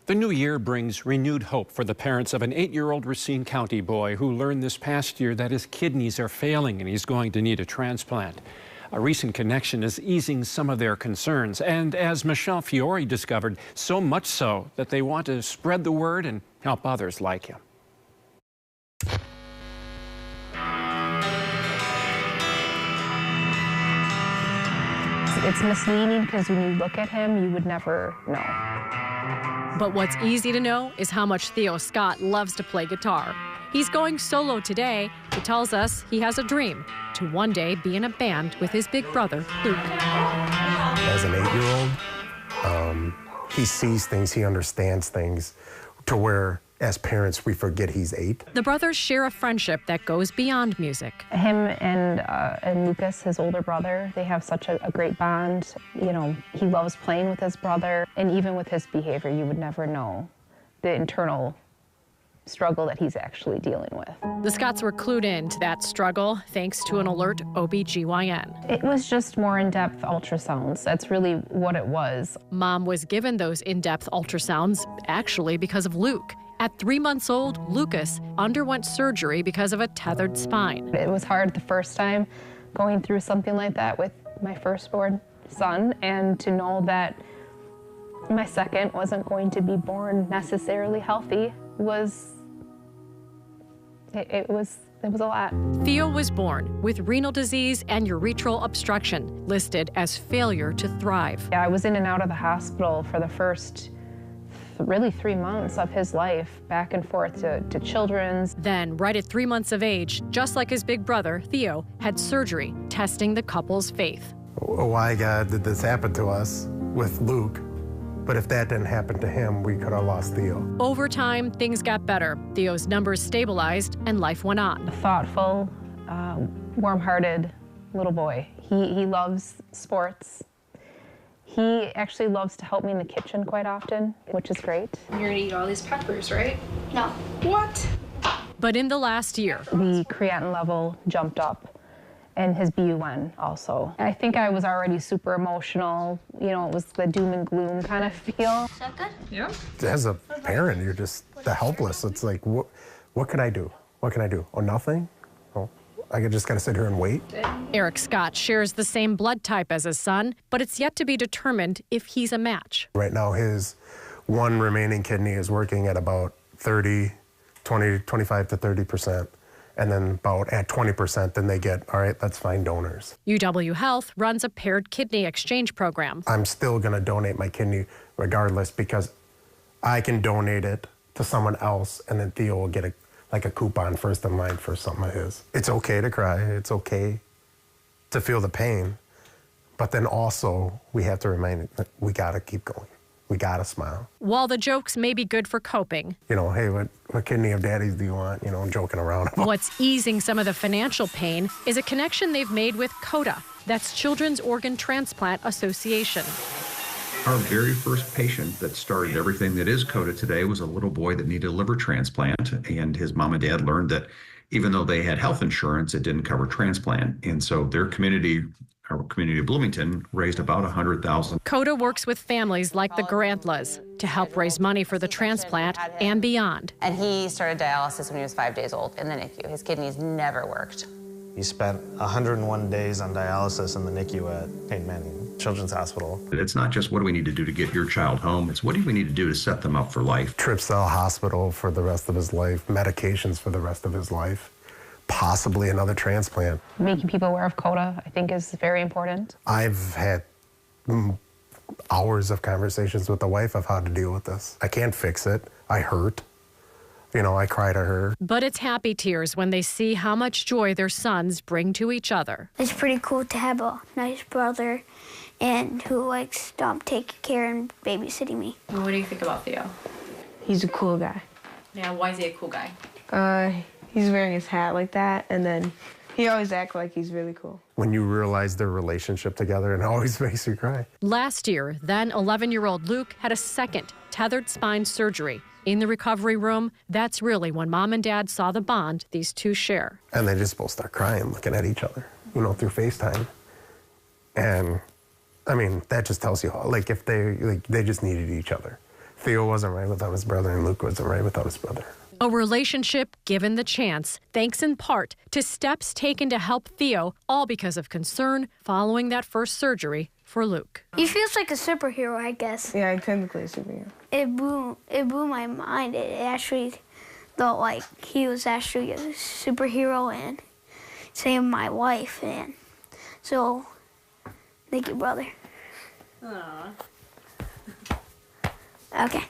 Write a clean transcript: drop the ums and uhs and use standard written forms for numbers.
The new year brings renewed hope for the parents of an 8-year-old Racine County boy who learned this past year that his kidneys are failing and he's going to need a transplant. A recent connection is easing some of their concerns, and as Michelle Fiore discovered, so much so that they want to spread the word and help others like him. It's misleading because when you look at him, you would never know. But what's easy to know is how much Theo Scott loves to play guitar. He's going solo today. He tells us he has a dream to one day be in a band with his big brother, Luke. As an 8-year-old, he sees things, he understands things to where, as parents, we forget he's 8. The brothers share a friendship that goes beyond music. Him and Lucas, his older brother, they have such a great bond. You know, he loves playing with his brother, and even with his behavior, you would never know the internal struggle that he's actually dealing with. The Scotts were clued in to that struggle thanks to an alert OB/GYN. It was just more in-depth ultrasounds. That's really what it was. Mom was given those in-depth ultrasounds actually because of Luke. At 3 months old, Lucas underwent surgery because of a tethered spine. It was hard the first time going through something like that with my firstborn son, and to know that my second wasn't going to be born necessarily healthy was it was a lot. Theo was born with renal disease and urethral obstruction, listed as failure to thrive. Yeah, I was in and out of the hospital for the first really 3 months of his life, back and forth to Children's. Then, right at 3 months of age, just like his big brother, Theo had surgery, testing the couple's faith. Why, God, did this happen to us with Luke? But if that didn't happen to him, we could have lost Theo. Over time, things got better. Theo's numbers stabilized and life went on. A thoughtful, warm-hearted little boy. He loves sports. He actually loves to help me in the kitchen quite often, which is great. You're gonna eat all these peppers, right? No. What? But in the last year, the creatinine level jumped up, and his BUN also. I think I was already super emotional. You know, it was the doom and gloom kind of feel. Is that good? Yeah. As a parent, you're just helpless. It's like, what can I do? What can I do? Oh, nothing? Oh, I just gotta sit here and wait? Eric Scott shares the same blood type as his son, but it's yet to be determined if he's a match. Right now, his one remaining kidney is working at about 25 to 30%. And then about at 20%, then they get, all right, let's find donors. UW Health runs a paired kidney exchange program. I'm still gonna donate my kidney regardless, because I can donate it to someone else, and then Theo will get a coupon first in line for something of his. It's okay to cry, it's okay to feel the pain, but then also we have to remind that we gotta keep going. We gotta smile. While the jokes may be good for coping, you know, hey, what kidney of daddy's do you want? You know, joking around about. What's easing some of the financial pain is a connection they've made with COTA. That's Children's Organ Transplant Association. Our very first patient that started everything that is COTA today was a little boy that needed a liver transplant, and his mom and dad learned that even though they had health insurance, it didn't cover transplant. And so their community, our community of Bloomington, raised about $100,000. COTA works with families like the Garantlas to help raise money for the transplant and beyond. And he started dialysis when he was 5 days old in the NICU. His kidneys never worked. He spent 101 days on dialysis in the NICU at Payne Manning Children's Hospital. It's not just what do we need to do to get your child home, it's what do we need to do to set them up for life. Trips to the hospital for the rest of his life, medications for the rest of his life, possibly another transplant. Making people aware of COTA, I think, is very important. I've had hours of conversations with the wife of how to deal with this. I can't fix it. I hurt. You know, I cry to her. But it's happy tears when they see how much joy their sons bring to each other. It's pretty cool to have a nice brother and who likes taking care and babysitting me. What do you think about Theo? He's a cool guy. Yeah, why is he a cool guy? He's wearing his hat like that, and then he always acts like he's really cool. When you realize their relationship together, it always makes you cry. Last year, then 11-year-old Luke had a second tethered spine surgery. In the recovery room, that's really when Mom and Dad saw the bond these two share. And they just both start crying, looking at each other, you know, through FaceTime. And, I mean, that just tells you how, like, if they just needed each other. Theo wasn't right without his brother, and Luke wasn't right without his brother. A relationship given the chance, thanks in part to steps taken to help Theo, all because of concern following that first surgery for Luke. He feels like a superhero, I guess. Yeah, technically a superhero. It blew my mind. It actually thought like he was actually a superhero and saved my wife, and so thank you, brother. Aww. Okay.